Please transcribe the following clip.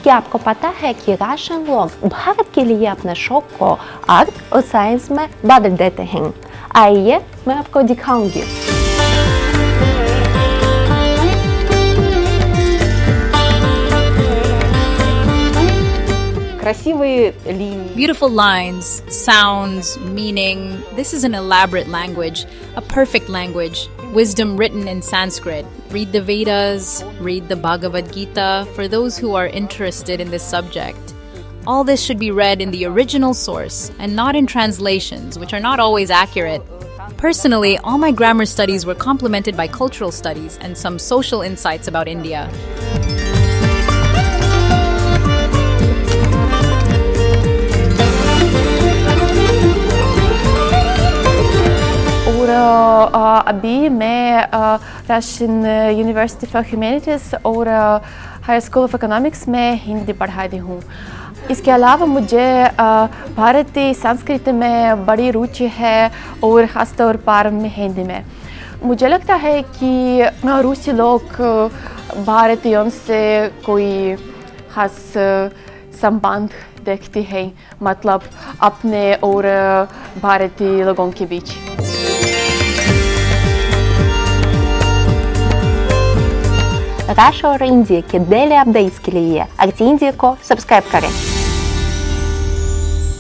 क्या आपको पता है कि राशन लोग भारत के लिए अपने शौक को आर्ट और साइंस में बदल देते हैं? आइए मैं आपको दिखाऊंगी। Красивые линии. Beautiful lines, sounds, meaning. This is an elaborate language, a perfect language. Wisdom written in Sanskrit. Read the Vedas, read the Bhagavad Gita for those who are interested in this subject. All this should be read in the original source and not in translations, which are not always accurate. Personally, all my grammar studies were complemented by cultural studies and some social insights about India. और अभी मैं Russian university for humanities और high school of economics में हिंदी पढ़ा रही हूँ। इसके अलावा मुझे भारतीय संस्कृति में बड़ी रुचि है और ख़ासतौर पर मेहंदी में। मुझे लगता है कि रूसी लोग भारतीयों से कोई ख़ास संबंध देखते हैं, मतलब अपने और भारतीय लोगों के बीच। रश और इंडिया के डेली अपडेट्स के लिए आरती इंडिया को सब्सक्राइब करें।